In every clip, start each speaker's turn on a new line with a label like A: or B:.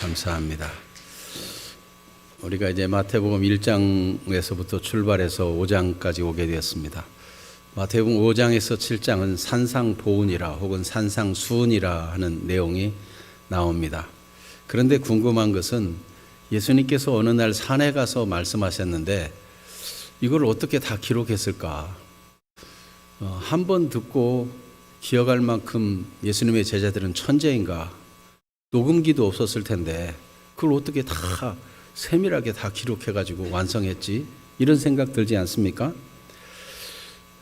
A: 감사합니다. 우리가 이제 마태복음 1장에서부터 출발해서 5장까지 오게 되었습니다. 마태복음 5장에서 7장은 산상보훈이라 혹은 산상수훈이라 하는 내용이 나옵니다. 그런데 궁금한 것은 예수님께서 어느 날 산에 가서 말씀하셨는데 이걸 어떻게 다 기록했을까? 한 번 듣고 기억할 만큼 예수님의 제자들은 천재인가? 녹음기도 없었을 텐데 그걸 어떻게 다 세밀하게 다 기록해가지고 완성했지? 이런 생각 들지 않습니까?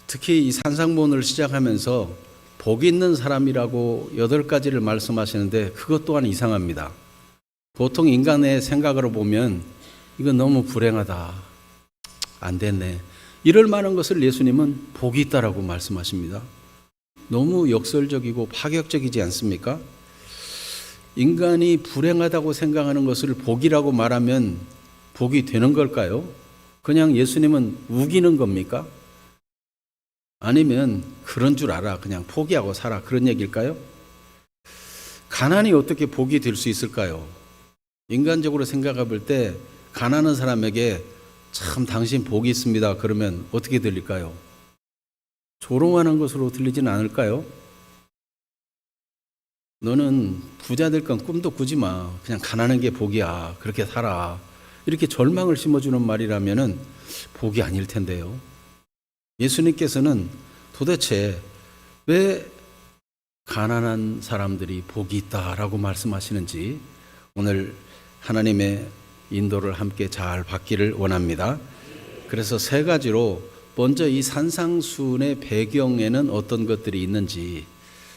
A: 특히 이 산상보훈을 시작하면서 복 있는 사람이라고 8가지를 말씀하시는데 그것 또한 이상합니다. 보통 인간의 생각으로 보면 이건 너무 불행하다, 안 됐네, 이럴 만한 것을 예수님은 복이 있다라고 말씀하십니다. 너무 역설적이고 파격적이지 않습니까? 인간이 불행하다고 생각하는 것을 복이라고 말하면 복이 되는 걸까요? 그냥 예수님은 우기는 겁니까? 아니면 그런 줄 알아, 그냥 포기하고 살아, 그런 얘기일까요? 가난이 어떻게 복이 될 수 있을까요? 인간적으로 생각해 볼 때 가난한 사람에게 참 당신 복이 있습니다 그러면 어떻게 들릴까요? 조롱하는 것으로 들리진 않을까요? 너는 부자 될 건 꿈도 꾸지 마, 그냥 가난한 게 복이야, 그렇게 살아, 이렇게 절망을 심어주는 말이라면 복이 아닐 텐데요. 예수님께서는 도대체 왜 가난한 사람들이 복이 있다라고 말씀하시는지 오늘 하나님의 인도를 함께 잘 받기를 원합니다. 그래서 3가지로 먼저 이 산상수훈의 배경에는 어떤 것들이 있는지,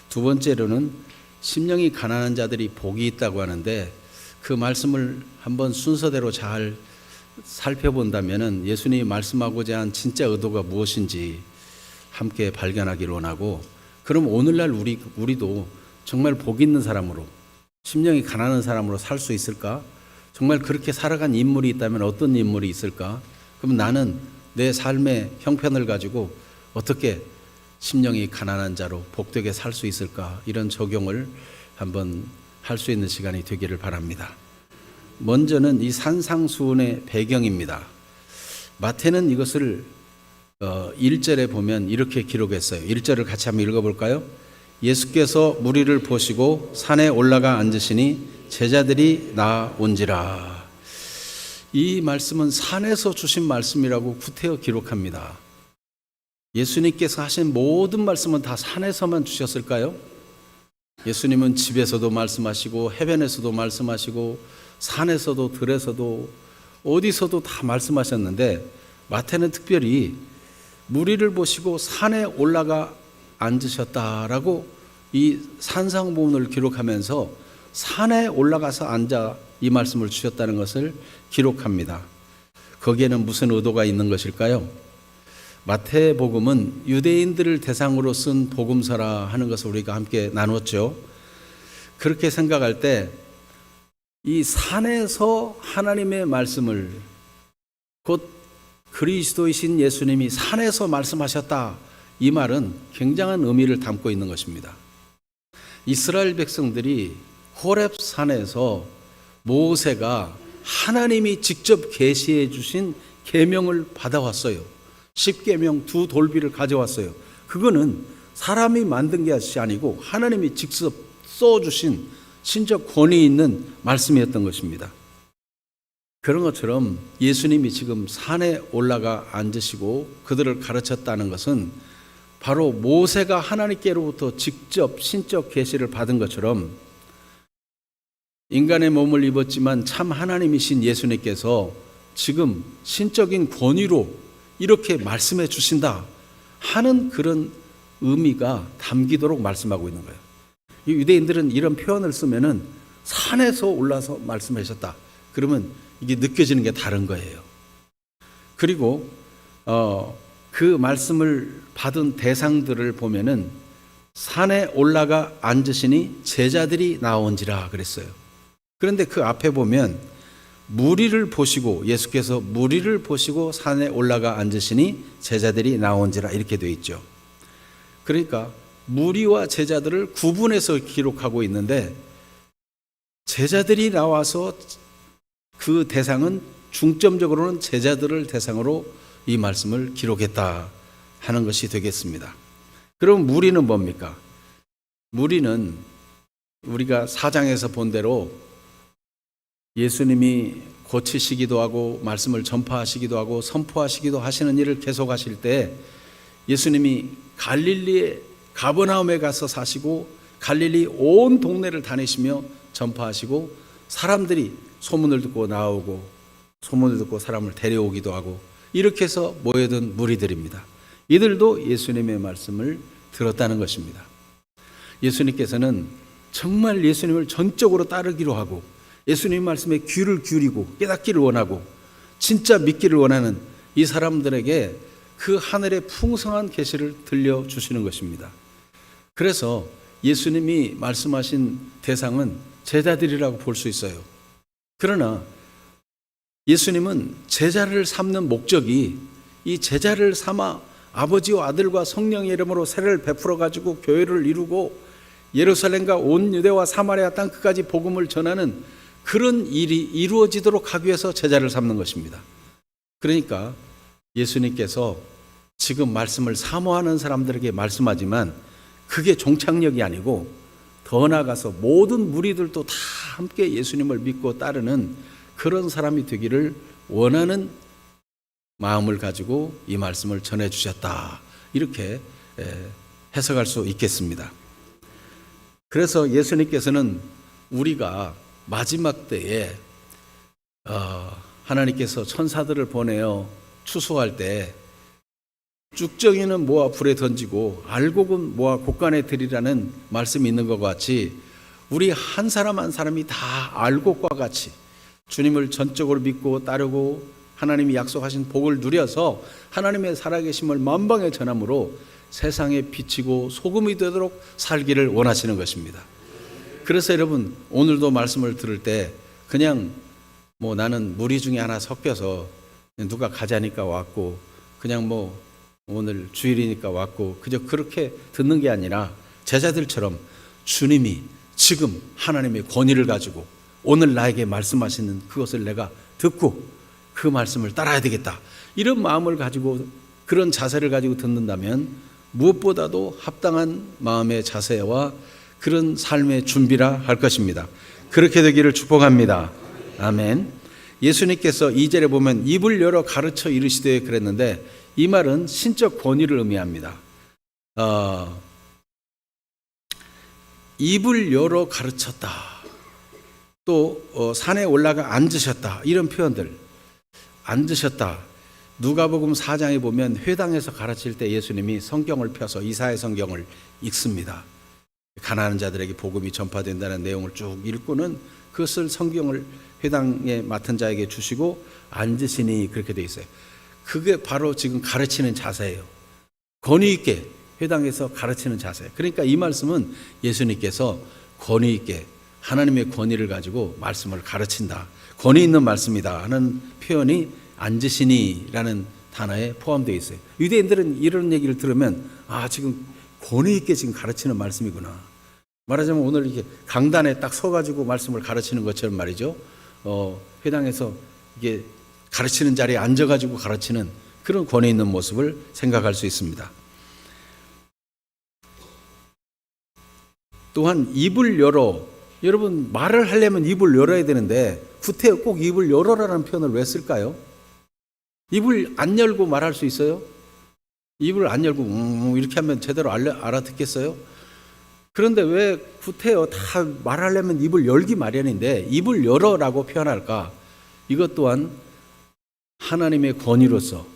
A: 두 번째로는 심령이 가난한 자들이 복이 있다고 하는데 그 말씀을 한번 순서대로 잘 살펴본다면 예수님이 말씀하고자 한 진짜 의도가 무엇인지 함께 발견하기를 원하고, 그럼 오늘날 우리도 정말 복 있는 사람으로, 심령이 가난한 사람으로 살 수 있을까? 정말 그렇게 살아간 인물이 있다면 어떤 인물이 있을까? 그럼 나는 내 삶의 형편을 가지고 어떻게 심령이 가난한 자로 복되게 살 수 있을까? 이런 적용을 한번 할 수 있는 시간이 되기를 바랍니다. 먼저는 이 산상수훈의 배경입니다. 마태는 이것을 1절에 보면 이렇게 기록했어요. 1절을 같이 한번 읽어볼까요? 예수께서 무리를 보시고 산에 올라가 앉으시니 제자들이 나온지라. 이 말씀은 산에서 주신 말씀이라고 구태여 기록합니다. 예수님께서 하신 모든 말씀은 다 산에서만 주셨을까요? 예수님은 집에서도 말씀하시고 해변에서도 말씀하시고 산에서도 들에서도 어디서도 다 말씀하셨는데 마태는 특별히 무리를 보시고 산에 올라가 앉으셨다라고 이 산상보훈을 기록하면서 산에 올라가서 앉아 이 말씀을 주셨다는 것을 기록합니다. 거기에는 무슨 의도가 있는 것일까요? 마태복음은 유대인들을 대상으로 쓴 복음서라 하는 것을 우리가 함께 나눴죠. 그렇게 생각할 때 이 산에서 하나님의 말씀을, 곧 그리스도이신 예수님이 산에서 말씀하셨다, 이 말은 굉장한 의미를 담고 있는 것입니다. 이스라엘 백성들이 호렙산에서 모세가 하나님이 직접 계시해 주신 계명을 받아왔어요. 10계명 2돌비를 가져왔어요. 그거는 사람이 만든 것이 아니고 하나님이 직접 써주신 신적 권위 있는 말씀이었던 것입니다. 그런 것처럼 예수님이 지금 산에 올라가 앉으시고 그들을 가르쳤다는 것은 바로 모세가 하나님께로부터 직접 신적 계시를 받은 것처럼 인간의 몸을 입었지만 참 하나님이신 예수님께서 지금 신적인 권위로 이렇게 말씀해 주신다 하는 그런 의미가 담기도록 말씀하고 있는 거예요. 유대인들은 이런 표현을 쓰면은 산에서 올라서 말씀하셨다 그러면 이게 느껴지는 게 다른 거예요. 그리고 그 말씀을 받은 대상들을 보면은 산에 올라가 앉으시니 제자들이 나온지라 그랬어요. 그런데 그 앞에 보면 무리를 보시고, 예수께서 무리를 보시고 산에 올라가 앉으시니 제자들이 나온지라 이렇게 되어 있죠. 그러니까 무리와 제자들을 구분해서 기록하고 있는데 제자들이 나와서 그 대상은 중점적으로는 제자들을 대상으로 이 말씀을 기록했다 하는 것이 되겠습니다. 그럼 무리는 뭡니까? 무리는 우리가 4장에서 본 대로 예수님이 고치시기도 하고 말씀을 전파하시기도 하고 선포하시기도 하시는 일을 계속하실 때 예수님이 갈릴리의 가버나움에 가서 사시고 갈릴리 온 동네를 다니시며 전파하시고 사람들이 소문을 듣고 나오고 소문을 듣고 사람을 데려오기도 하고 이렇게 해서 모여든 무리들입니다. 이들도 예수님의 말씀을 들었다는 것입니다. 예수님께서는 정말 예수님을 전적으로 따르기로 하고 예수님 말씀에 귀를 기울이고 깨닫기를 원하고 진짜 믿기를 원하는 이 사람들에게 그 하늘의 풍성한 계시를 들려주시는 것입니다. 그래서 예수님이 말씀하신 대상은 제자들이라고 볼 수 있어요. 그러나 예수님은 제자를 삼는 목적이 이 제자를 삼아 아버지와 아들과 성령의 이름으로 세례를 베풀어 가지고 교회를 이루고 예루살렘과 온 유대와 사마리아 땅 끝까지 복음을 전하는 그런 일이 이루어지도록 하기 위해서 제자를 삼는 것입니다. 그러니까 예수님께서 지금 말씀을 사모하는 사람들에게 말씀하지만 그게 종착역이 아니고 더 나아가서 모든 무리들도 다 함께 예수님을 믿고 따르는 그런 사람이 되기를 원하는 마음을 가지고 이 말씀을 전해주셨다. 이렇게 해석할 수 있겠습니다. 그래서 예수님께서는 우리가 마지막 때에 하나님께서 천사들을 보내어 추수할 때 쭉정이는 모아 불에 던지고 알곡은 모아 곡간에 들이라는 말씀이 있는 것 같이 우리 한 사람 한 사람이 다 알곡과 같이 주님을 전적으로 믿고 따르고 하나님이 약속하신 복을 누려서 하나님의 살아계심을 만방에 전함으로 세상에 비치고 소금이 되도록 살기를 원하시는 것입니다. 그래서 여러분 오늘도 말씀을 들을 때 그냥 뭐 나는 무리 중에 하나 섞여서 누가 가자니까 왔고 그냥 뭐 오늘 주일이니까 왔고 그저 그렇게 듣는 게 아니라 제자들처럼 주님이 지금 하나님의 권위를 가지고 오늘 나에게 말씀하시는 그것을 내가 듣고 그 말씀을 따라야 되겠다. 이런 마음을 가지고 그런 자세를 가지고 듣는다면 무엇보다도 합당한 마음의 자세와 그런 삶의 준비라 할 것입니다. 그렇게 되기를 축복합니다. 아멘. 예수님께서 2절에 보면 입을 열어 가르쳐 이르시되 그랬는데 이 말은 신적 권위를 의미합니다. 입을 열어 가르쳤다. 또 산에 올라가 앉으셨다. 이런 표현들. 앉으셨다. 누가복음 4장에 보면 회당에서 가르칠 때 예수님이 성경을 펴서 이사야 성경을 읽습니다. 가난한 자들에게 복음이 전파된다는 내용을 쭉 읽고는 그것을 성경을 회당에 맡은 자에게 주시고 앉으시니 그렇게 돼 있어요. 그게 바로 지금 가르치는 자세예요. 권위 있게 회당에서 가르치는 자세. 그러니까 이 말씀은 예수님께서 권위 있게 하나님의 권위를 가지고 말씀을 가르친다. 권위 있는 말씀이다 하는 표현이 앉으시니라는 단어에 포함되어 있어요. 유대인들은 이런 얘기를 들으면 지금 권위 있게 지금 가르치는 말씀이구나. 말하자면 오늘 이렇게 강단에 딱 서가지고 말씀을 가르치는 것처럼 말이죠. 회당에서 이게 가르치는 자리에 앉아가지고 가르치는 그런 권위 있는 모습을 생각할 수 있습니다. 또한 입을 열어. 여러분 말을 하려면 입을 열어야 되는데 구태여 꼭 입을 열어라는 표현을 왜 쓸까요? 입을 안 열고 말할 수 있어요? 입을 안 열고 이렇게 하면 제대로 알아듣겠어요? 그런데 왜 구태여 다 말하려면 입을 열기 마련인데 입을 열어라고 표현할까? 이것 또한 하나님의 권위로서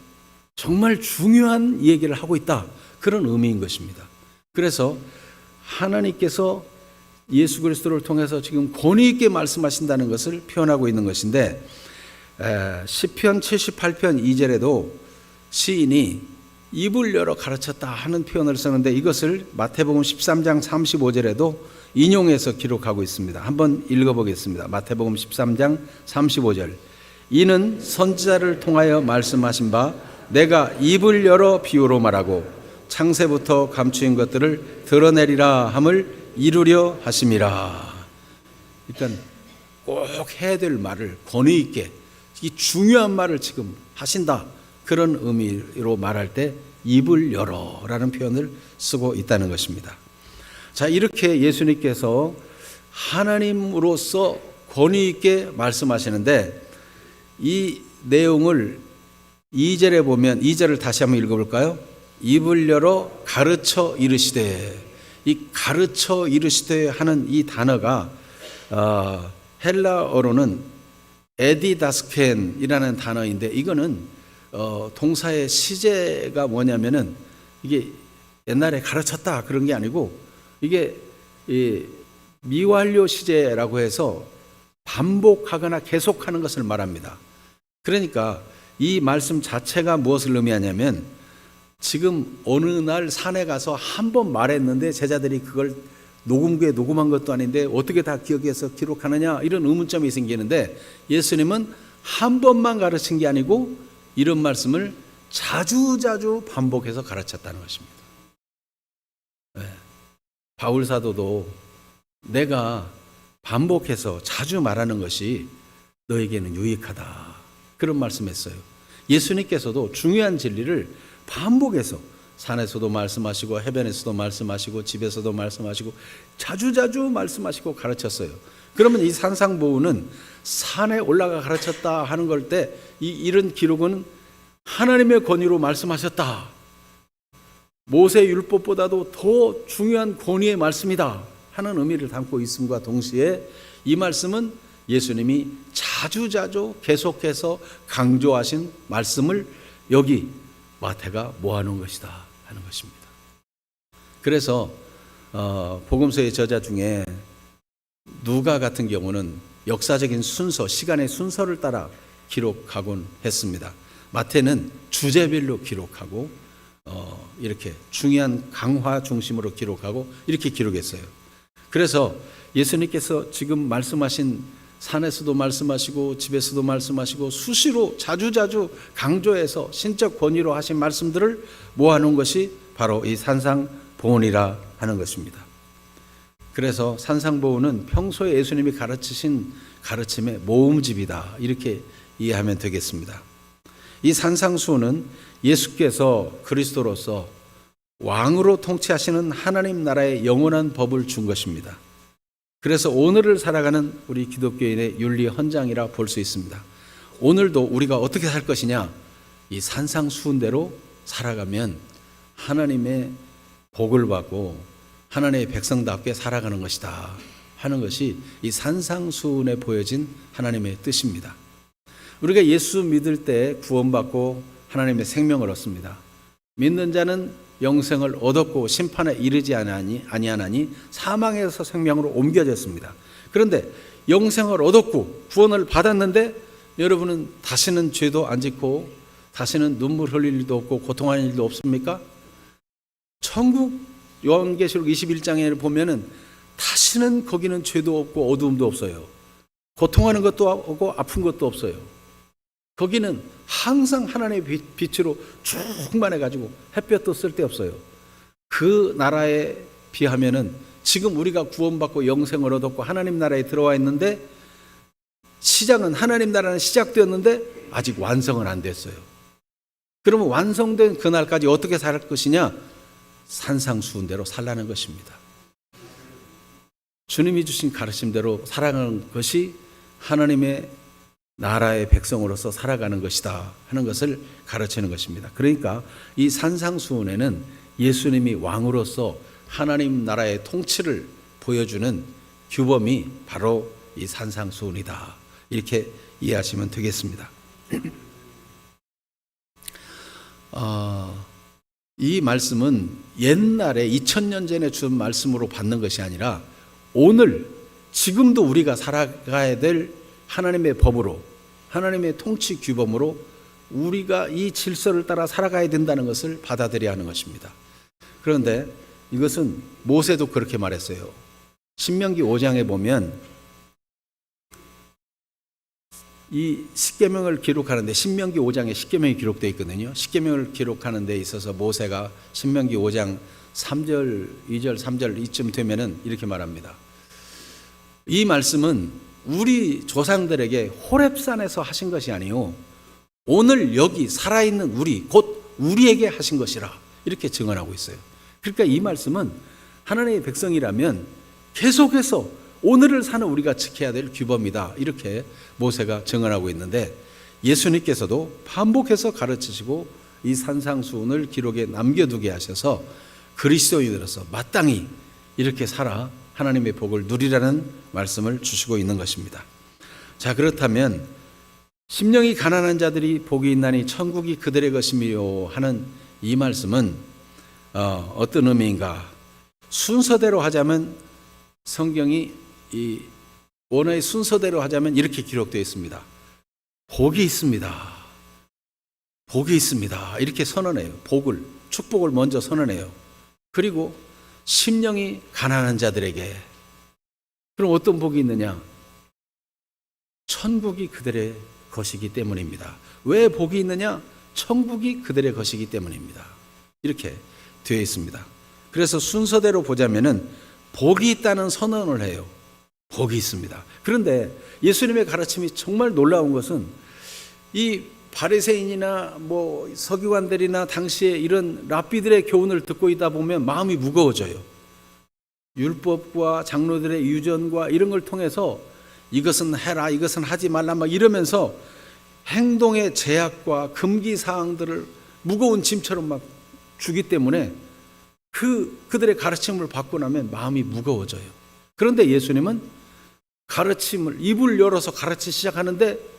A: 정말 중요한 얘기를 하고 있다. 그런 의미인 것입니다. 그래서 하나님께서 예수 그리스도를 통해서 지금 권위 있게 말씀하신다는 것을 표현하고 있는 것인데 시편 78편 2절에도 시인이 입을 열어 가르쳤다 하는 표현을 쓰는데 이것을 마태복음 13장 35절에도 인용해서 기록하고 있습니다. 한번 읽어보겠습니다. 마태복음 13장 35절. 이는 선지자를 통하여 말씀하신 바 내가 입을 열어 비유로 말하고 창세부터 감추인 것들을 드러내리라 함을 이루려 하심이라. 그러니까 꼭 해야 될 말을 권위 있게 이 중요한 말을 지금 하신다. 그런 의미로 말할 때 입을 열어라는 표현을 쓰고 있다는 것입니다. 자, 이렇게 예수님께서 하나님으로서 권위 있게 말씀하시는데 이 내용을 2절에 보면 2절을 다시 한번 읽어볼까요? 입을 열어 가르쳐 이르시되, 이 가르쳐 이르시되 하는 이 단어가 헬라어로는 에디다스켄이라는 단어인데 이거는 동사의 시제가 뭐냐면은 이게 옛날에 가르쳤다 그런 게 아니고 이게 미완료 시제라고 해서 반복하거나 계속하는 것을 말합니다. 그러니까 이 말씀 자체가 무엇을 의미하냐면 지금 어느 날 산에 가서 한 번 말했는데 제자들이 그걸 녹음기에 녹음한 것도 아닌데 어떻게 다 기억해서 기록하느냐 이런 의문점이 생기는데 예수님은 한 번만 가르친 게 아니고 이런 말씀을 자주자주 반복해서 가르쳤다는 것입니다. 네. 바울 사도도 내가 반복해서 자주 말하는 것이 너에게는 유익하다 그런 말씀했어요. 예수님께서도 중요한 진리를 반복해서 산에서도 말씀하시고 해변에서도 말씀하시고 집에서도 말씀하시고 자주자주 말씀하시고 가르쳤어요. 그러면 이 산상보훈은 산에 올라가 가르쳤다 하는 걸 때 이런 기록은 하나님의 권위로 말씀하셨다. 모세 율법보다도 더 중요한 권위의 말씀이다 하는 의미를 담고 있음과 동시에 이 말씀은 예수님이 자주자주 계속해서 강조하신 말씀을 여기 마태가 모아놓은 것이다 하는 것입니다. 그래서 복음서의 저자 중에 누가 같은 경우는 역사적인 순서, 시간의 순서를 따라 기록하곤 했습니다. 마태는 주제별로 기록하고 이렇게 중요한 강화 중심으로 기록하고 이렇게 기록했어요. 그래서 예수님께서 지금 말씀하신 산에서도 말씀하시고 집에서도 말씀하시고 수시로 자주자주 강조해서 신적 권위로 하신 말씀들을 모아놓은 것이 바로 이 산상보훈이라 하는 것입니다. 그래서 산상보훈은 평소에 예수님이 가르치신 가르침의 모음집이다 이렇게 이해하면 되겠습니다. 이 산상수훈은 예수께서 그리스도로서 왕으로 통치하시는 하나님 나라의 영원한 법을 준 것입니다. 그래서 오늘을 살아가는 우리 기독교인의 윤리 헌장이라 볼 수 있습니다. 오늘도 우리가 어떻게 살 것이냐, 이 산상수훈대로 살아가면 하나님의 복을 받고 하나님의 백성답게 살아가는 것이다 하는 것이 이 산상수훈에 보여진 하나님의 뜻입니다. 우리가 예수 믿을 때 구원받고 하나님의 생명을 얻습니다. 믿는 자는 영생을 얻었고 심판에 이르지 아니하나니 사망에서 생명으로 옮겨졌습니다. 그런데 영생을 얻었고 구원을 받았는데 여러분은 다시는 죄도 안 짓고 다시는 눈물 흘릴 일도 없고 고통하는 일도 없습니까? 천국 요한계시록 21장에 보면은 다시는 거기는 죄도 없고 어두움도 없어요. 고통하는 것도 없고 아픈 것도 없어요. 거기는 항상 하나님의 빛으로 충만해가지고 햇볕도 쓸데없어요. 그 나라에 비하면은 지금 우리가 구원받고 영생을 얻었고 하나님 나라에 들어와 있는데 시작은 하나님 나라는 시작되었는데 아직 완성은 안 됐어요. 그러면 완성된 그날까지 어떻게 살 것이냐? 산상수훈대로 살라는 것입니다. 주님이 주신 가르침대로 살아가는 것이 하나님의 나라의 백성으로서 살아가는 것이다 하는 것을 가르치는 것입니다. 그러니까 이 산상수훈에는 예수님이 왕으로서 하나님 나라의 통치를 보여주는 규범이 바로 이 산상수훈이다 이렇게 이해하시면 되겠습니다. 이 말씀은 옛날에 2000년 전에 준 말씀으로 받는 것이 아니라 오늘 지금도 우리가 살아가야 될 하나님의 법으로 하나님의 통치 규범으로 우리가 이 질서를 따라 살아가야 된다는 것을 받아들여야 하는 것입니다. 그런데 이것은 모세도 그렇게 말했어요. 신명기 5장에 보면 이 십계명을 기록하는데 신명기 5장에 십계명이 기록되어 있거든요. 십계명을 기록하는 데 있어서 모세가 신명기 5장 3절, 2절, 3절 이쯤 되면은 이렇게 말합니다. 이 말씀은 우리 조상들에게 호렙산에서 하신 것이 아니요 오늘 여기 살아있는 우리 곧 우리에게 하신 것이라 이렇게 증언하고 있어요. 그러니까 이 말씀은 하나님의 백성이라면 계속해서 오늘을 사는 우리가 지켜야 될 규범이다 이렇게 모세가 증언하고 있는데 예수님께서도 반복해서 가르치시고 이 산상수훈을 기록에 남겨두게 하셔서 그리스도인으로서 마땅히 이렇게 살아 하나님의 복을 누리라는 말씀을 주시고 있는 것입니다. 자, 그렇다면 심령이 가난한 자들이 복이 있나니 천국이 그들의 것이며 하는 이 말씀은 어떤 의미인가? 순서대로 하자면 성경이 이 원어의 순서대로 하자면 이렇게 기록되어 있습니다. 복이 있습니다. 복이 있습니다. 이렇게 선언해요. 복을, 축복을 먼저 선언해요. 그리고 심령이 가난한 자들에게 그럼 어떤 복이 있느냐? 천국이 그들의 것이기 때문입니다. 왜 복이 있느냐? 천국이 그들의 것이기 때문입니다. 이렇게 되어 있습니다. 그래서 순서대로 보자면은 복이 있다는 선언을 해요. 복이 있습니다. 그런데 예수님의 가르침이 정말 놀라운 것은 이 바리새인이나 뭐 서기관들이나 당시에 이런 랍비들의 교훈을 듣고 있다 보면 마음이 무거워져요. 율법과 장로들의 유전과 이런 걸 통해서 이것은 해라, 이것은 하지 말라 막 이러면서 행동의 제약과 금기 사항들을 무거운 짐처럼 막 주기 때문에 그들의 가르침을 받고 나면 마음이 무거워져요. 그런데 예수님은 가르침을 입을 열어서 가르치기 시작하는데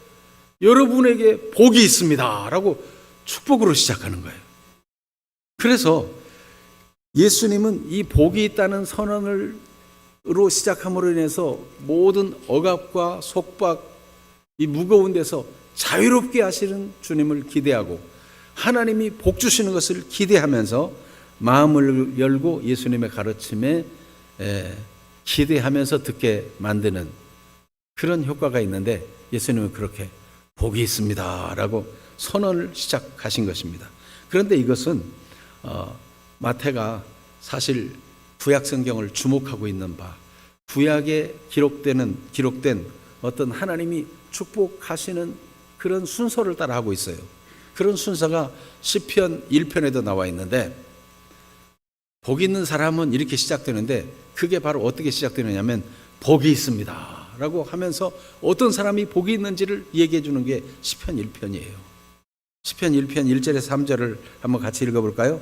A: 여러분에게 복이 있습니다 라고 축복으로 시작하는 거예요. 그래서 예수님은 이 복이 있다는 선언으로 시작함으로 인해서 모든 억압과 속박, 이 무거운 데서 자유롭게 하시는 주님을 기대하고 하나님이 복 주시는 것을 기대하면서 마음을 열고 예수님의 가르침에 기대하면서 듣게 만드는 그런 효과가 있는데 예수님은 그렇게 복이 있습니다 라고 선언을 시작하신 것입니다. 그런데 이것은 마태가 사실 구약 성경을 주목하고 있는 바 구약에 기록된 어떤 하나님이 축복하시는 그런 순서를 따라 하고 있어요. 그런 순서가 시편 1편에도 나와 있는데 복 있는 사람은 이렇게 시작되는데 그게 바로 어떻게 시작되느냐면 복이 있습니다 라고 하면서 어떤 사람이 복이 있는지를 얘기해 주는 게 시편 1편이에요. 시편 1편 1절에서 3절을 한번 같이 읽어볼까요?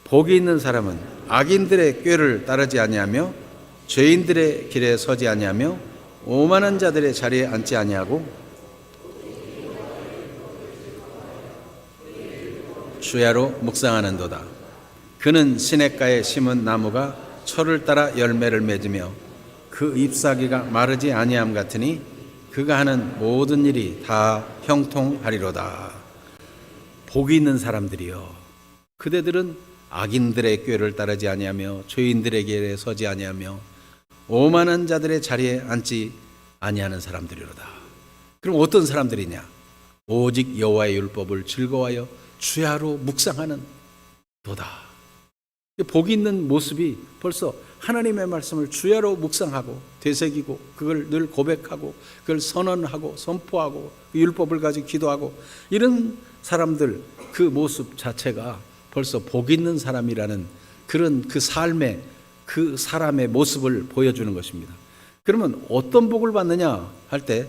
A: 복이 있는 사람은 악인들의 꾀를 따르지 아니하며 죄인들의 길에 서지 아니하며 오만한 자들의 자리에 앉지 아니하고 주야로 묵상하는도다. 그는 시냇가에 심은 나무가 철을 따라 열매를 맺으며 그 잎사귀가 마르지 아니함 같으니 그가 하는 모든 일이 다 형통하리로다. 복이 있는 사람들이요, 그대들은 악인들의 꾀를 따르지 아니하며 죄인들의 길에 서지 아니하며 오만한 자들의 자리에 앉지 아니하는 사람들이로다. 그럼 어떤 사람들이냐? 오직 여호와의 율법을 즐거워하여 주야로 묵상하는 도다. 복이 있는 모습이 벌써 하나님의 말씀을 주야로 묵상하고 되새기고 그걸 늘 고백하고 그걸 선언하고 선포하고 그 율법을 가지고 기도하고 이런 사람들 그 모습 자체가 벌써 복 있는 사람이라는 그런 그 삶의 그 사람의 모습을 보여주는 것입니다. 그러면 어떤 복을 받느냐 할 때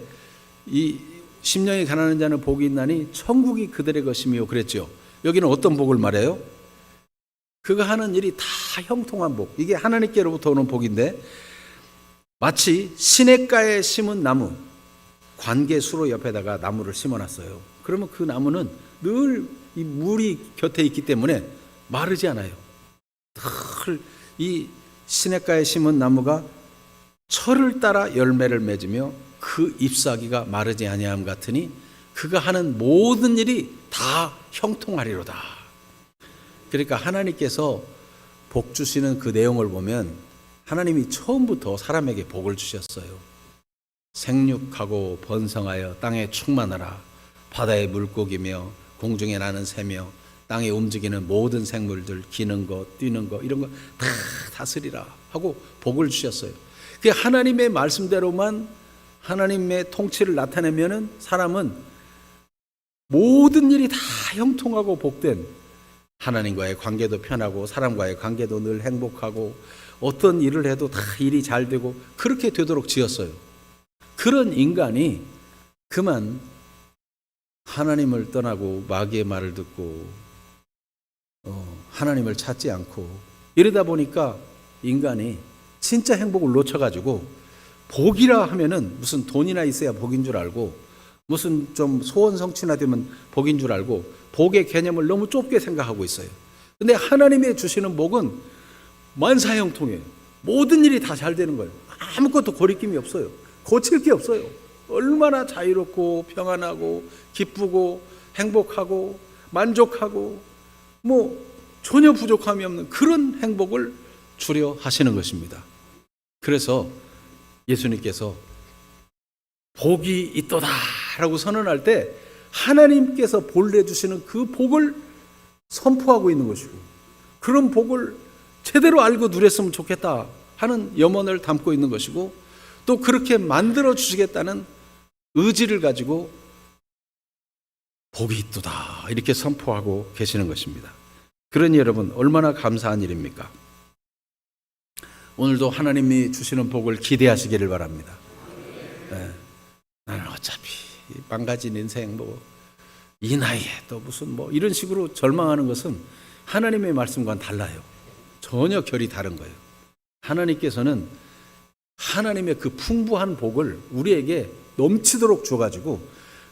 A: 이 심령이 가난한 자는 복이 있나니 천국이 그들의 것이며 그랬죠. 여기는 어떤 복을 말해요? 그가 하는 일이 다 형통한 복. 이게 하나님께로부터 오는 복인데 마치 시냇가에 심은 나무, 관계 수로 옆에다가 나무를 심어놨어요. 그러면 그 나무는 늘 이 물이 곁에 있기 때문에 마르지 않아요. 늘 이 시냇가에 심은 나무가 철을 따라 열매를 맺으며 그 잎사귀가 마르지 아니함 같으니 그가 하는 모든 일이 다 형통하리로다. 그러니까 하나님께서 복 주시는 그 내용을 보면 하나님이 처음부터 사람에게 복을 주셨어요. 생육하고 번성하여 땅에 충만하라. 바다의 물고기며 공중에 나는 새며 땅에 움직이는 모든 생물들, 기는 것, 뛰는 것 이런 거 다 다스리라 하고 복을 주셨어요. 그 하나님의 말씀대로만 하나님의 통치를 나타내면은 사람은 모든 일이 다 형통하고 복된, 하나님과의 관계도 편하고 사람과의 관계도 늘 행복하고 어떤 일을 해도 다 일이 잘 되고 그렇게 되도록 지었어요. 그런 인간이 그만 하나님을 떠나고 마귀의 말을 듣고 하나님을 찾지 않고 이러다 보니까 인간이 진짜 행복을 놓쳐가지고 복이라 하면은 무슨 돈이나 있어야 복인 줄 알고 무슨 좀 소원 성취나 되면 복인 줄 알고 복의 개념을 너무 좁게 생각하고 있어요. 근데 하나님이 주시는 복은 만사형통해요. 모든 일이 다 잘 되는 거예요. 아무것도 거리낌이 없어요. 고칠 게 없어요. 얼마나 자유롭고 평안하고 기쁘고 행복하고 만족하고 전혀 부족함이 없는 그런 행복을 주려 하시는 것입니다. 그래서 예수님께서 복이 있도다 라고 선언할 때 하나님께서 본래 주시는 그 복을 선포하고 있는 것이고, 그런 복을 제대로 알고 누렸으면 좋겠다 하는 염원을 담고 있는 것이고, 또 그렇게 만들어 주시겠다는 의지를 가지고 복이 있도다 이렇게 선포하고 계시는 것입니다. 그러니 여러분, 얼마나 감사한 일입니까? 오늘도 하나님이 주시는 복을 기대하시기를 바랍니다. 네. 나는 어차피 망가진 인생 이 나이에 또 무슨 이런 식으로 절망하는 것은 하나님의 말씀과는 달라요. 전혀 결이 다른 거예요. 하나님께서는 하나님의 그 풍부한 복을 우리에게 넘치도록 줘가지고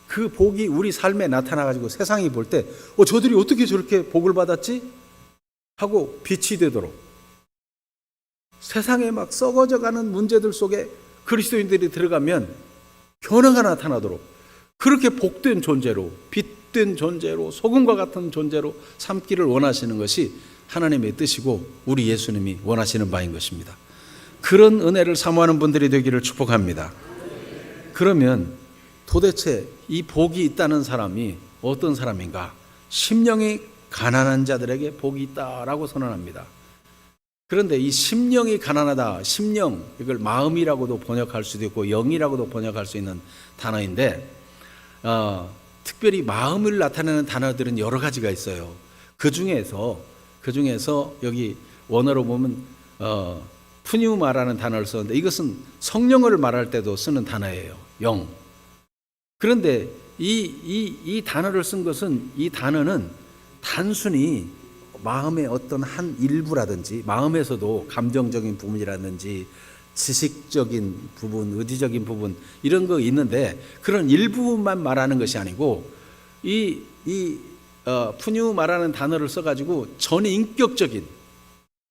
A: 그 복이 우리 삶에 나타나가지고 세상이 볼 때 저들이 어떻게 저렇게 복을 받았지? 하고 빛이 되도록, 세상에 막 썩어져가는 문제들 속에 그리스도인들이 들어가면 변화가 나타나도록 그렇게 복된 존재로, 빛된 존재로, 소금과 같은 존재로 삼기를 원하시는 것이 하나님의 뜻이고 우리 예수님이 원하시는 바인 것입니다. 그런 은혜를 사모하는 분들이 되기를 축복합니다. 그러면 도대체 이 복이 있다는 사람이 어떤 사람인가? 심령이 가난한 자들에게 복이 있다라고 선언합니다. 그런데 이 심령이 가난하다, 심령, 이걸 마음이라고도 번역할 수도 있고 영이라고도 번역할 수 있는 단어인데 특별히 마음을 나타내는 단어들은 여러 가지가 있어요. 그 중에서 여기 원어로 보면 푸뉴마라는 단어를 썼는데 이것은 성령을 말할 때도 쓰는 단어예요. 영. 그런데 이 단어를 쓴 것은, 이 단어는 단순히 마음의 어떤 한 일부라든지, 마음에서도 감정적인 부분이라든지 지식적인 부분, 의지적인 부분 이런 거 있는데 그런 일부분만 말하는 것이 아니고 푸뉴마라는 단어를 써가지고 전인격적인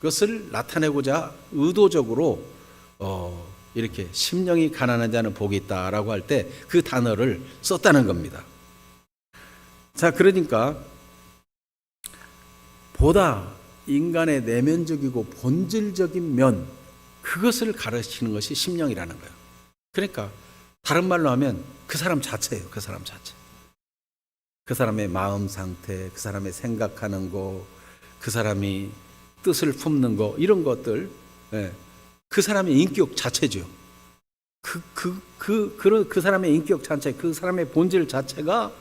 A: 것을 나타내고자 의도적으로 이렇게 심령이 가난한 자는 복이 있다라고 할 때 그 단어를 썼다는 겁니다. 자, 그러니까 보다 인간의 내면적이고 본질적인 면, 그것을 가르치는 것이 심령이라는 거예요. 그러니까 다른 말로 하면 그 사람 자체예요. 그 사람 자체. 그 사람의 마음 상태, 그 사람의 생각하는 거, 그 사람이 뜻을 품는 거, 이런 것들, 그 사람의 인격 자체죠. 그 사람의 인격 자체, 그 사람의 본질 자체가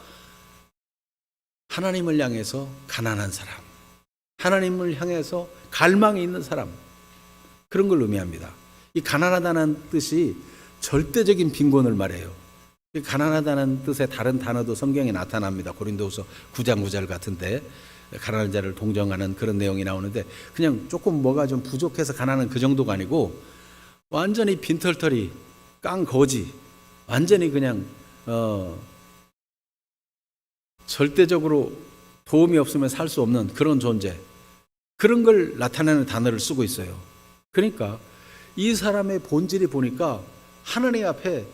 A: 하나님을 향해서 가난한 사람, 하나님을 향해서 갈망이 있는 사람, 그런 걸 의미합니다. 이 가난하다는 뜻이 절대적인 빈곤을 말해요. 가난하다는 뜻의 다른 단어도 성경에 나타납니다. 고린도후서 9장 9절 같은데 가난한 자를 동정하는 그런 내용이 나오는데, 그냥 조금 뭐가 좀 부족해서 가난한 그 정도가 아니고 완전히 빈털터리, 깡거지, 완전히 그냥 절대적으로 도움이 없으면 살 수 없는 그런 존재, 그런 걸 나타내는 단어를 쓰고 있어요. 그러니까 이 사람의 본질이 보니까 하나님 앞에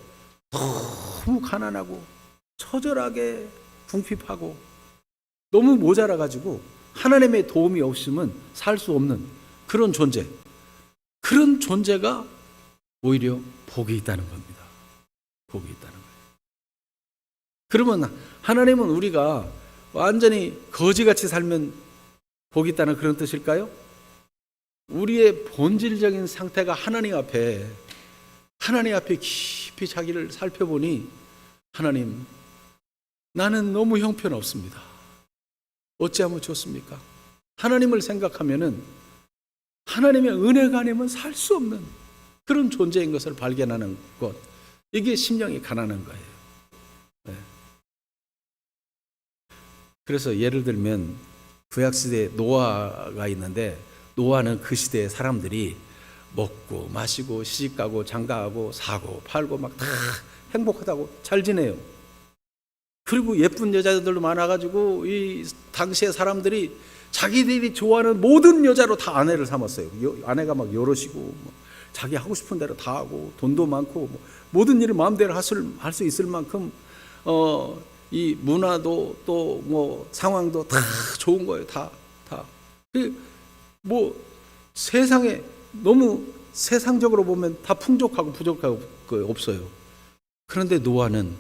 A: 너무 가난하고 처절하게 궁핍하고 너무 모자라가지고 하나님의 도움이 없으면 살 수 없는 그런 존재, 그런 존재가 오히려 복이 있다는 겁니다. 복이 있다는 거예요. 그러면 하나님은 우리가 완전히 거지같이 살면 복이 있다는 그런 뜻일까요? 우리의 본질적인 상태가 하나님 앞에 깊이 깊이 자기를 살펴보니 하나님, 나는 너무 형편없습니다. 어찌하면 좋습니까? 하나님을 생각하면은 하나님의 은혜가 아니면 살 수 없는 그런 존재인 것을 발견하는 것, 이게 심령이 가난한 거예요. 네. 그래서 예를 들면 구약시대에 노아가 있는데, 노아는 그 시대의 사람들이 먹고 마시고 시집가고 장가가고 사고 팔고 막 다 행복하다고 잘 지내요. 그리고 예쁜 여자들도 많아가지고 이 당시의 사람들이 자기들이 좋아하는 모든 여자로 다 아내를 삼았어요. 아내가 막 여럿이고 자기 하고 싶은 대로 다 하고 돈도 많고 모든 일을 마음대로 할 수 있을 만큼 이 문화도 또 뭐 상황도 다 좋은 거예요. 다. 뭐 세상에 너무 세상적으로 보면 다 풍족하고 부족하고 없어요. 그런데 노아는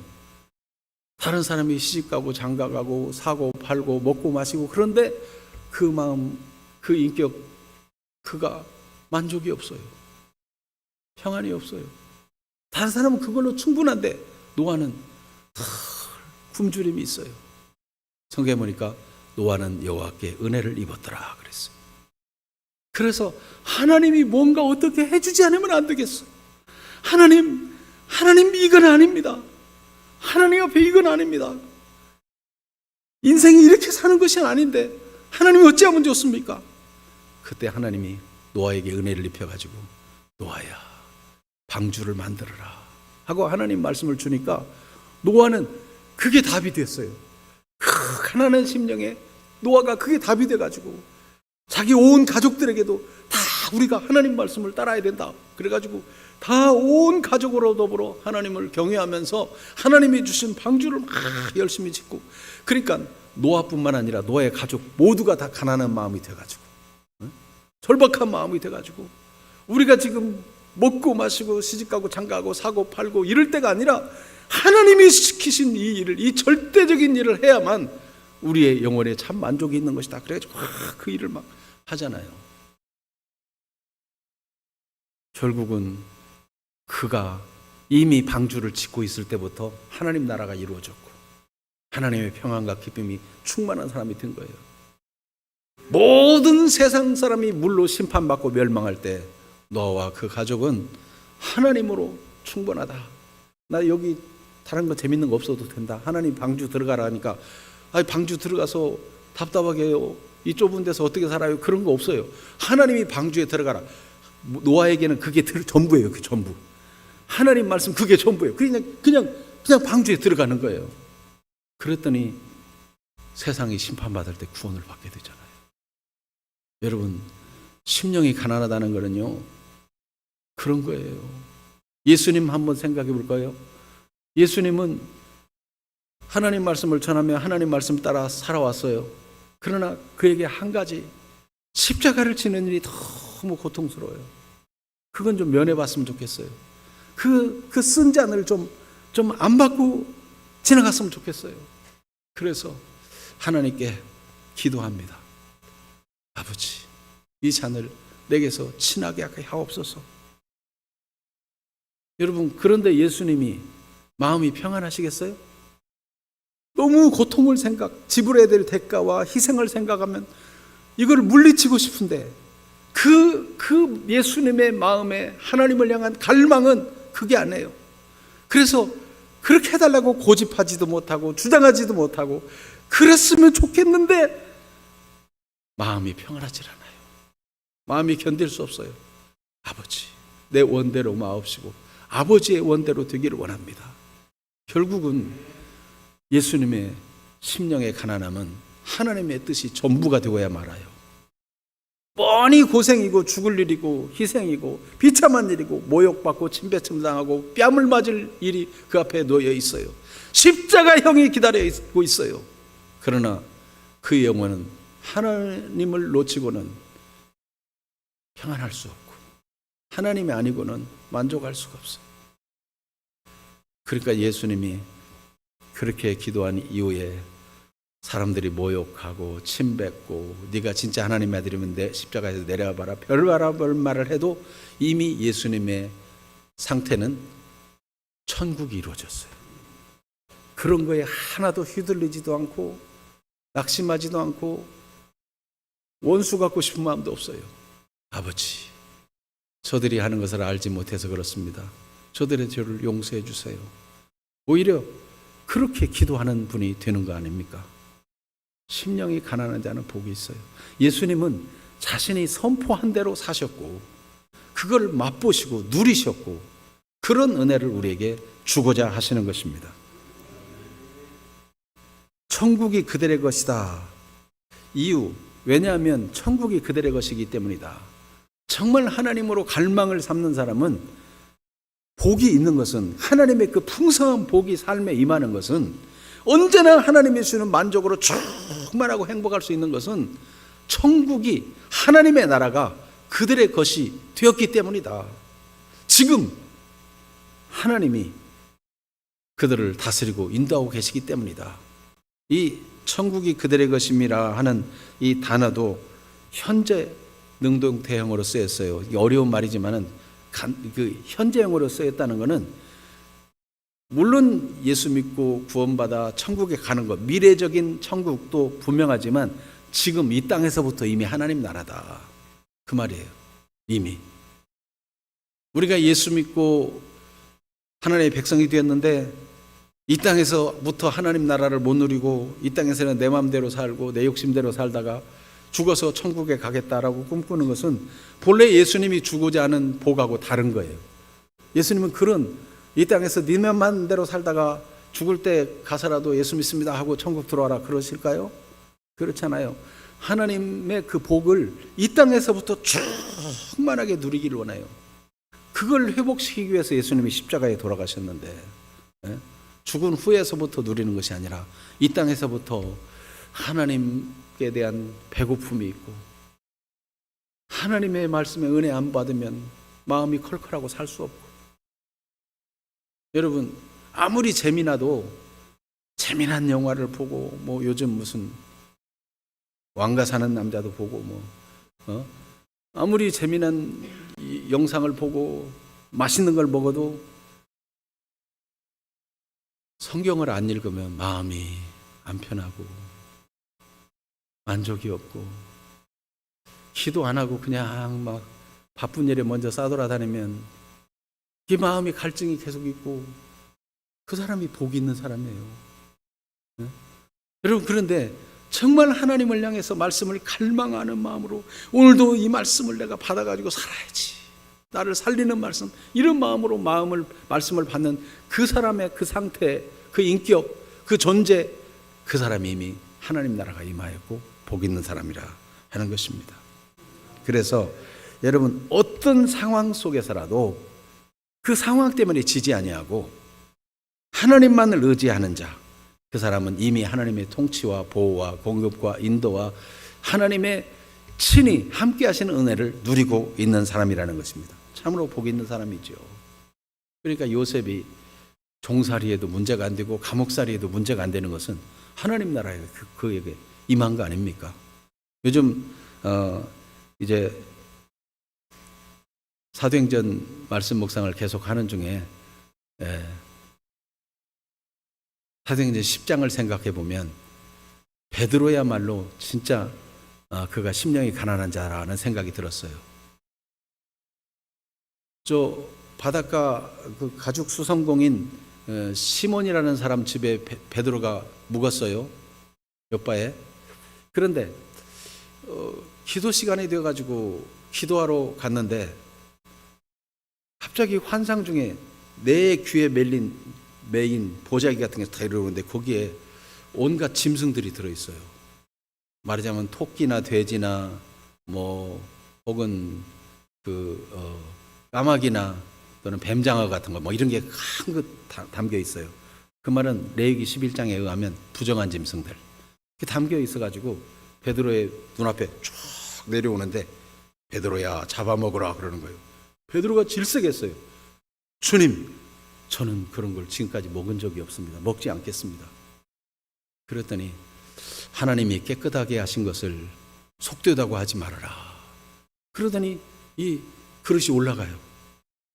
A: 다른 사람이 시집가고 장가가고 사고 팔고 먹고 마시고, 그런데 그 마음, 그 인격, 그가 만족이 없어요. 평안이 없어요. 다른 사람은 그걸로 충분한데 노아는 굶주림이 있어요. 성경에 보니까 노아는 여호와께 은혜를 입었더라 그랬어요. 그래서 하나님이 뭔가 어떻게 해주지 않으면 안 되겠어. 하나님 이건 아닙니다. 하나님 앞에 이건 아닙니다. 인생이 이렇게 사는 것이 아닌데 하나님이 어찌하면 좋습니까? 그때 하나님이 노아에게 은혜를 입혀가지고, 노아야, 방주를 만들어라 하고 하나님 말씀을 주니까 노아는 그게 답이 됐어요. 그 가난한 심령에 노아가 그게 답이 돼가지고 자기 온 가족들에게도 다 우리가 하나님 말씀을 따라야 된다 그래가지고 다 온 가족으로 더불어 하나님을 경외하면서 하나님이 주신 방주를 막 열심히 짓고, 그러니까 노아뿐만 아니라 노아의 가족 모두가 다 가난한 마음이 돼가지고, 절박한 마음이 돼가지고, 우리가 지금 먹고 마시고 시집가고 장가가고 사고 팔고 이럴 때가 아니라 하나님이 시키신 이 일을, 이 절대적인 일을 해야만 우리의 영혼에 참 만족이 있는 것이다. 그래가지고 그 일을 막 하잖아요. 결국은 그가 이미 방주를 짓고 있을 때부터 하나님 나라가 이루어졌고 하나님의 평안과 기쁨이 충만한 사람이 된 거예요. 모든 세상 사람이 물로 심판받고 멸망할 때 노아와 그 가족은 하나님으로 충분하다. 나 여기 다른 거 재밌는 거 없어도 된다. 하나님 방주 들어가라 하니까, 아니 방주 들어가서 답답하게 해요. 이 좁은 데서 어떻게 살아요? 그런 거 없어요. 하나님이 방주에 들어가라. 노아에게는 그게 전부예요. 그 전부. 하나님 말씀 그게 전부예요. 그냥 방주에 들어가는 거예요. 그랬더니 세상이 심판받을 때 구원을 받게 되잖아요. 여러분, 심령이 가난하다는 거는요, 그런 거예요. 예수님 한번 생각해 볼까요? 예수님은 하나님 말씀을 전하며 하나님 말씀 따라 살아왔어요. 그러나 그에게 한 가지, 십자가를 지는 일이 너무 고통스러워요. 그건 좀 면해봤으면 좋겠어요. 그 쓴 잔을 좀 안 받고 지나갔으면 좋겠어요. 그래서 하나님께 기도합니다. 아버지, 이 잔을 내게서 친하게 하옵소서. 여러분, 그런데 예수님이 마음이 평안하시겠어요? 너무 고통을 지불해야 될 대가와 희생을 생각하면 이걸 물리치고 싶은데 그 예수님의 마음에 하나님을 향한 갈망은 그게 아니에요. 그래서 그렇게 해달라고 고집하지도 못하고 주장하지도 못하고 그랬으면 좋겠는데 마음이 평안하지 않아요. 마음이 견딜 수 없어요. 아버지, 내 원대로 마옵시고 아버지의 원대로 되기를 원합니다. 결국은 예수님의 심령의 가난함은 하나님의 뜻이 전부가 되어야 말아요. 뻔히 고생이고 죽을 일이고 희생이고 비참한 일이고 모욕받고 침뱉음 당하고 뺨을 맞을 일이 그 앞에 놓여 있어요. 십자가형이 기다리고 있어요. 그러나 그 영혼은 하나님을 놓치고는 평안할 수 없고 하나님이 아니고는 만족할 수가 없어요. 그러니까 예수님이 그렇게 기도한 이후에 사람들이 모욕하고 침뱉고 네가 진짜 하나님의 아들이면 내 십자가에서 내려와 봐라 별바라별 말을 해도 이미 예수님의 상태는 천국이 이루어졌어요. 그런 거에 하나도 휘둘리지도 않고 낙심하지도 않고 원수 갖고 싶은 마음도 없어요. 아버지, 저들이 하는 것을 알지 못해서 그렇습니다. 저들의 죄를 용서해 주세요. 오히려 그렇게 기도하는 분이 되는 거 아닙니까? 심령이 가난한 자는 복이 있어요. 예수님은 자신이 선포한 대로 사셨고 그걸 맛보시고 누리셨고 그런 은혜를 우리에게 주고자 하시는 것입니다. 천국이 그들의 것이다. 이유, 왜냐하면 천국이 그들의 것이기 때문이다. 정말 하나님으로 갈망을 삼는 사람은 복이 있는 것은, 하나님의 그 풍성한 복이 삶에 임하는 것은, 언제나 하나님이 주시는 만족으로 충만하고 행복할 수 있는 것은 천국이, 하나님의 나라가 그들의 것이 되었기 때문이다. 지금 하나님이 그들을 다스리고 인도하고 계시기 때문이다. 이 천국이 그들의 것임이라 하는 이 단어도 현재 능동태형으로 쓰였어요. 이게 어려운 말이지만은 그 현재형으로 쓰였다는 것은 물론 예수 믿고 구원받아 천국에 가는 것, 미래적인 천국도 분명하지만 지금 이 땅에서부터 이미 하나님 나라다. 그 말이에요. 이미. 우리가 예수 믿고 하나님의 백성이 되었는데 이 땅에서부터 하나님 나라를 못 누리고 이 땅에서는 내 마음대로 살고 내 욕심대로 살다가 죽어서 천국에 가겠다라고 꿈꾸는 것은 본래 예수님이 주고자 하는 복하고 다른 거예요. 예수님은 그런 이 땅에서 네 맘대로 살다가 죽을 때 가서라도 예수 믿습니다 하고 천국 들어와라 그러실까요? 그렇잖아요. 하나님의 그 복을 이 땅에서부터 충만하게 누리기를 원해요. 그걸 회복시키기 위해서 예수님이 십자가에 돌아가셨는데 죽은 후에서부터 누리는 것이 아니라 이 땅에서부터 하나님께 대한 배고픔이 있고 하나님의 말씀에 은혜 안 받으면 마음이 컬컬하고 살 수 없고, 여러분 아무리 재미나도 재미난 영화를 보고 뭐 요즘 무슨 왕가 사는 남자도 보고 아무리 재미난 영상을 보고 맛있는 걸 먹어도 성경을 안 읽으면 마음이 안 편하고 만족이 없고, 기도 안 하고 그냥 막 바쁜 일에 먼저 싸돌아다니면 이 마음이 갈증이 계속 있고 그 사람이 복이 있는 사람이에요. 네? 여러분, 그런데 정말 하나님을 향해서 말씀을 갈망하는 마음으로 오늘도 이 말씀을 내가 받아가지고 살아야지, 나를 살리는 말씀, 이런 마음으로 말씀을 받는 그 사람의 그 상태, 그 인격, 그 존재, 그 사람이 이미 하나님 나라가 임하였고 복 있는 사람이라 하는 것입니다. 그래서 여러분 어떤 상황 속에서라도 그 상황 때문에 지지 아니하고 하나님만을 의지하는 자, 그 사람은 이미 하나님의 통치와 보호와 공급과 인도와 하나님의 친히 함께 하시는 은혜를 누리고 있는 사람이라는 것입니다. 참으로 복 있는 사람이죠. 그러니까 요셉이 종살이에도 문제가 안 되고 감옥살이에도 문제가 안 되는 것은 하나님 나라에 그에게 임한 거 아닙니까? 요즘 이제 사도행전 말씀 묵상을 계속 하는 중에 사도행전 10장을 생각해 보면 베드로야말로 진짜 그가 심령이 가난한 자라는 생각이 들었어요. 저 바닷가 그 가죽 수성공인 시몬이라는 사람 집에 베드로가 묵었어요. 옆바에. 그런데 기도 시간이 되어가지고 기도하러 갔는데 갑자기 환상 중에 내 귀에 매인 보자기 같은 게 들어오는데 거기에 온갖 짐승들이 들어있어요. 말하자면 토끼나 돼지나 뭐 혹은 까마귀나 또는 뱀장어 같은 거 뭐 이런 게 한껏 담겨 있어요. 그 말은 레위기 11장에 의하면 부정한 짐승들 담겨 있어가지고 베드로의 눈앞에 쭉 내려오는데 베드로야 잡아먹으라 그러는 거예요. 베드로가 질색했어요. 주님, 저는 그런 걸 지금까지 먹은 적이 없습니다. 먹지 않겠습니다. 그랬더니 하나님이 깨끗하게 하신 것을 속되다고 하지 말아라. 그러더니 이 그릇이 올라가요.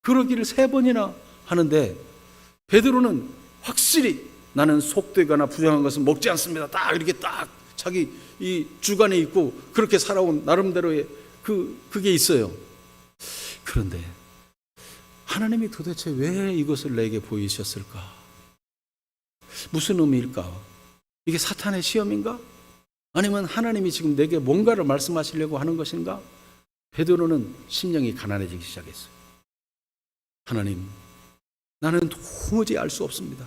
A: 그러기를 3번이나 하는데 베드로는 확실히 나는 속되거나 부정한 것은 먹지 않습니다. 딱 이렇게 딱 자기 이 주관에 있고 그렇게 살아온 나름대로의 그게 있어요. 그런데 하나님이 도대체 왜 이것을 내게 보이셨을까? 무슨 의미일까? 이게 사탄의 시험인가? 아니면 하나님이 지금 내게 뭔가를 말씀하시려고 하는 것인가? 베드로는 심령이 가난해지기 시작했어요. 하나님, 나는 도무지 알 수 없습니다.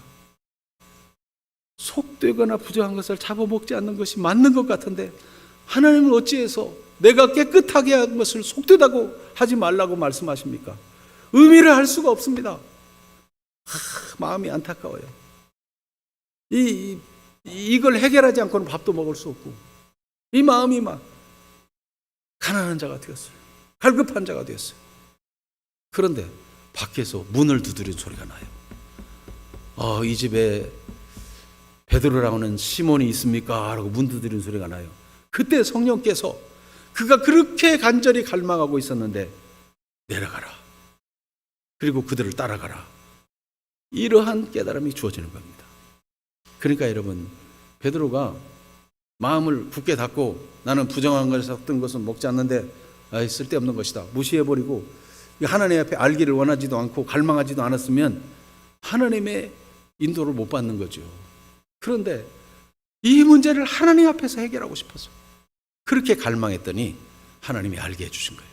A: 속되거나 부정한 것을 잡아먹지 않는 것이 맞는 것 같은데 하나님은 어찌해서 내가 깨끗하게 한 것을 속되다고 하지 말라고 말씀하십니까? 의미를 알 수가 없습니다. 마음이 안타까워요. 이걸 해결하지 않고는 밥도 먹을 수 없고 이 마음이 막 가난한 자가 되었어요. 갈급한 자가 되었어요. 그런데 밖에서 문을 두드린 소리가 나요. 이 집에 베드로라고 하는 시몬이 있습니까? 라고 문 두드린 소리가 나요. 그때 성령께서 그가 그렇게 간절히 갈망하고 있었는데 내려가라. 그리고 그들을 따라가라. 이러한 깨달음이 주어지는 겁니다. 그러니까 여러분, 베드로가 마음을 굳게 닫고 나는 부정한 것을 섞은 것은 먹지 않는데 쓸데없는 것이다. 무시해버리고 하나님 앞에 알기를 원하지도 않고 갈망하지도 않았으면 하나님의 인도를 못 받는 거죠. 그런데 이 문제를 하나님 앞에서 해결하고 싶어서 그렇게 갈망했더니 하나님이 알게 해주신 거예요.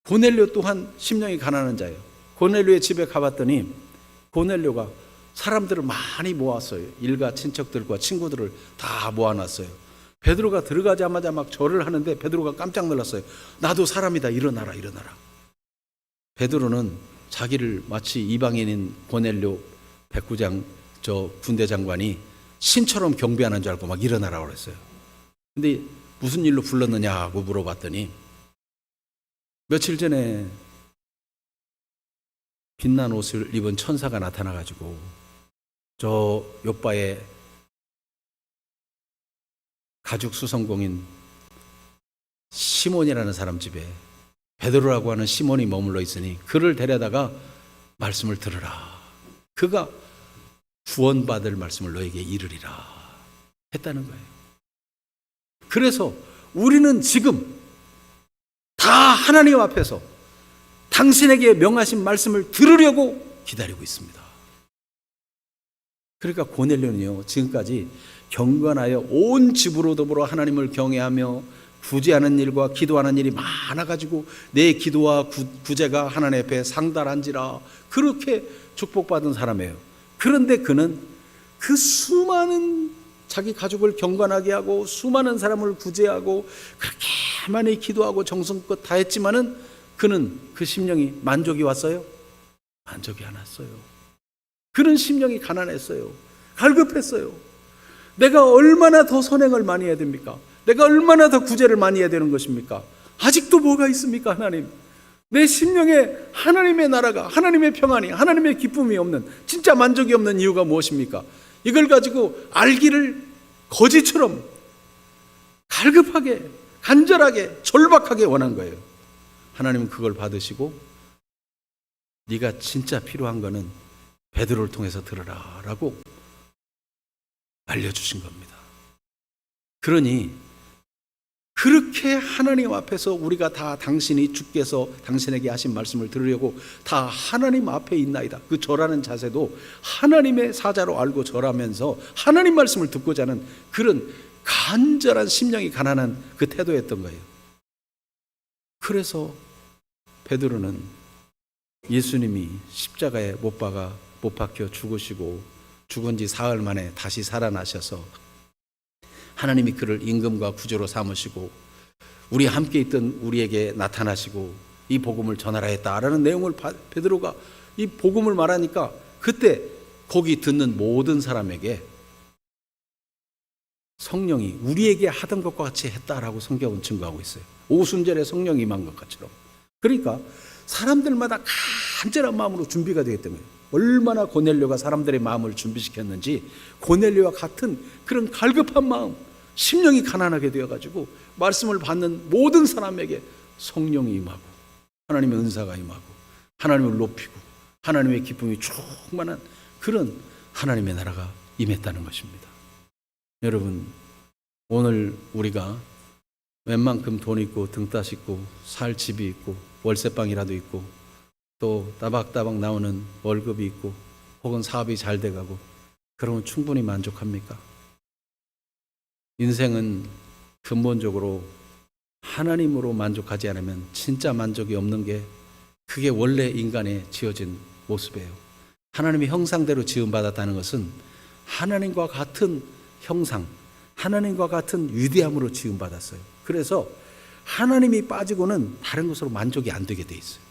A: 고넬료 또한 심령이 가난한 자예요. 고넬료의 집에 가봤더니 고넬료가 사람들을 많이 모았어요. 일가 친척들과 친구들을 다 모아놨어요. 베드로가 들어가자마자 막 절을 하는데 베드로가 깜짝 놀랐어요. 나도 사람이다. 일어나라. 베드로는 자기를 마치 이방인인 고넬료 백부장 저 군대 장관이 신처럼 경배하는 줄 알고 막 일어나라고 그랬어요. 근데 무슨 일로 불렀느냐고 물어봤더니 며칠 전에 빛난 옷을 입은 천사가 나타나가지고 저 요바의 가죽 수성공인 시몬이라는 사람 집에 베드로라고 하는 시몬이 머물러 있으니 그를 데려다가 말씀을 들으라. 그가 구원받을 말씀을 너에게 이르리라 했다는 거예요. 그래서 우리는 지금 다 하나님 앞에서 당신에게 명하신 말씀을 들으려고 기다리고 있습니다. 그러니까 고넬료는요, 지금까지 경건하여 온 집으로 더불어 하나님을 경외하며 구제하는 일과 기도하는 일이 많아가지고 내 기도와 구제가 하나님 앞에 상달한지라 그렇게 축복받은 사람이에요. 그런데 그는 그 수많은 자기 가족을 경건하게 하고 수많은 사람을 구제하고 그렇게 많이 기도하고 정성껏 다 했지만은 그는 그 심령이 만족이 왔어요? 만족이 안 왔어요. 그는 심령이 가난했어요. 갈급했어요. 내가 얼마나 더 선행을 많이 해야 됩니까? 내가 얼마나 더 구제를 많이 해야 되는 것입니까? 아직도 뭐가 있습니까, 하나님? 내 심령에 하나님의 나라가, 하나님의 평안이, 하나님의 기쁨이 없는, 진짜 만족이 없는 이유가 무엇입니까? 이걸 가지고 알기를 거지처럼 갈급하게, 간절하게, 절박하게 원한 거예요. 하나님은 그걸 받으시고 네가 진짜 필요한 거는 베드로를 통해서 들으라 라고 알려주신 겁니다. 그러니 그렇게 하나님 앞에서 우리가 다 당신이 주께서 당신에게 하신 말씀을 들으려고 다 하나님 앞에 있나이다. 그 절하는 자세도 하나님의 사자로 알고 절하면서 하나님 말씀을 듣고자 하는 그런 간절한 심령이 가난한 그 태도였던 거예요. 그래서 베드로는 예수님이 십자가에 못 박혀 죽으시고 죽은 지 사흘 만에 다시 살아나셔서 하나님이 그를 임금과 구주로 삼으시고 우리 함께 있던 우리에게 나타나시고 이 복음을 전하라 했다라는 내용을 베드로가 이 복음을 말하니까 그때 거기 듣는 모든 사람에게 성령이 우리에게 하던 것과 같이 했다라고 성경은 증거하고 있어요. 오순절에 성령이 임한 것 같처럼. 그러니까 사람들마다 간절한 마음으로 준비가 되기 때문에 얼마나 고넬료가 사람들의 마음을 준비시켰는지 고넬료와 같은 그런 갈급한 마음, 심령이 가난하게 되어가지고 말씀을 받는 모든 사람에게 성령이 임하고 하나님의 은사가 임하고 하나님을 높이고 하나님의 기쁨이 충만한 그런 하나님의 나라가 임했다는 것입니다. 여러분, 오늘 우리가 웬만큼 돈 있고 등 따숩고 살 집이 있고 월세방이라도 있고 또 따박따박 나오는 월급이 있고 혹은 사업이 잘 돼가고 그러면 충분히 만족합니까? 인생은 근본적으로 하나님으로 만족하지 않으면 진짜 만족이 없는 게 그게 원래 인간의 지어진 모습이에요. 하나님의 형상대로 지음받았다는 것은 하나님과 같은 형상, 하나님과 같은 위대함으로 지음받았어요. 그래서 하나님이 빠지고는 다른 것으로 만족이 안 되게 돼 있어요.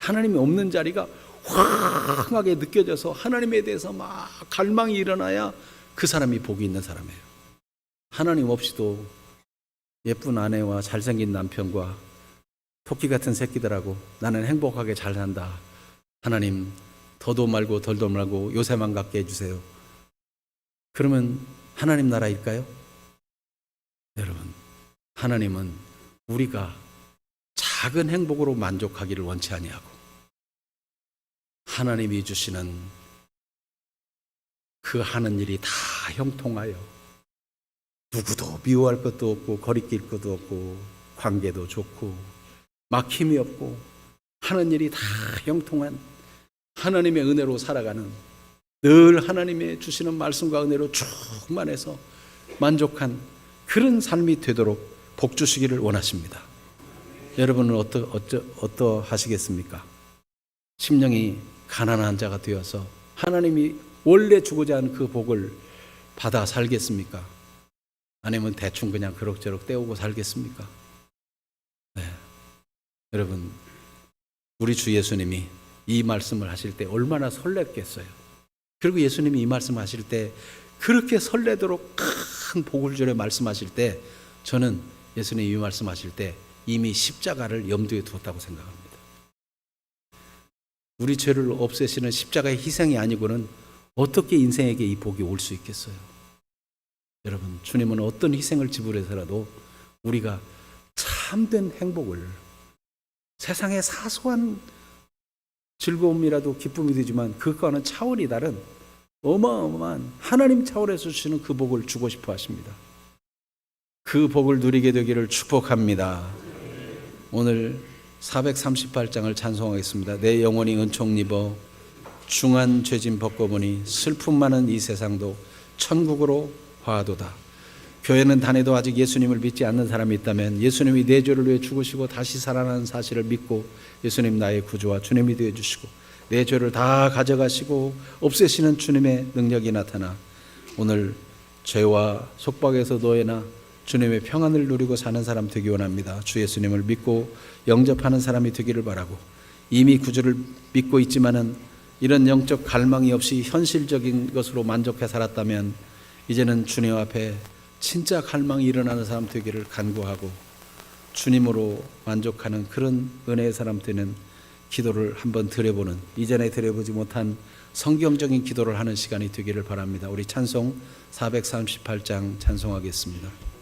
A: 하나님이 없는 자리가 황하게 느껴져서 하나님에 대해서 막 갈망이 일어나야 그 사람이 복이 있는 사람이에요. 하나님 없이도 예쁜 아내와 잘생긴 남편과 토끼 같은 새끼들하고 나는 행복하게 잘 산다. 하나님 더도 말고 덜도 말고 요새만 갖게 해주세요. 그러면 하나님 나라일까요? 여러분, 하나님은 우리가 작은 행복으로 만족하기를 원치 아니하고 하나님이 주시는 그 하는 일이 다 형통하여 누구도 미워할 것도 없고 거리낄 것도 없고 관계도 좋고 막힘이 없고 하는 일이 다 형통한 하나님의 은혜로 살아가는, 늘 하나님의 주시는 말씀과 은혜로 충만해서 만족한 그런 삶이 되도록 복 주시기를 원하십니다. 여러분은 어떠하시겠습니까? 심령이 가난한 자가 되어서 하나님이 원래 주고자 하는 그 복을 받아 살겠습니까? 아니면 대충 그냥 그럭저럭 때우고 살겠습니까? 네. 여러분, 우리 주 예수님이 이 말씀을 하실 때 얼마나 설렜겠어요. 그리고 예수님이 이 말씀 하실 때 그렇게 설레도록 큰 복을 주려 말씀하실 때 저는 예수님이 이 말씀하실 때 이미 십자가를 염두에 두었다고 생각합니다. 우리 죄를 없애시는 십자가의 희생이 아니고는 어떻게 인생에게 이 복이 올 수 있겠어요? 여러분, 주님은 어떤 희생을 지불해서라도 우리가 참된 행복을, 세상의 사소한 즐거움이라도 기쁨이 되지만 그것과는 차원이 다른 어마어마한 하나님 차원에서 주시는 그 복을 주고 싶어 하십니다. 그 복을 누리게 되기를 축복합니다. 오늘 438장을 찬송하겠습니다. 내 영혼이 은총 입어 중한 죄짐 벗고보니 슬픔 많은 이 세상도 천국으로 화도다. 교회는 다녀도 아직 예수님을 믿지 않는 사람이 있다면 예수님이 내 죄를 위해 죽으시고 다시 살아나는 사실을 믿고 예수님 나의 구주와 주님이 되어주시고 내 죄를 다 가져가시고 없애시는 주님의 능력이 나타나 오늘 죄와 속박에서 노예나 주님의 평안을 누리고 사는 사람 되기 원합니다. 주 예수님을 믿고 영접하는 사람이 되기를 바라고, 이미 구주를 믿고 있지만은 이런 영적 갈망이 없이 현실적인 것으로 만족해 살았다면 이제는 주님 앞에 진짜 갈망이 일어나는 사람 되기를 간구하고 주님으로 만족하는 그런 은혜의 사람 되는 기도를 한번 드려보는, 이전에 드려보지 못한 성경적인 기도를 하는 시간이 되기를 바랍니다. 우리 찬송 438장 찬송하겠습니다.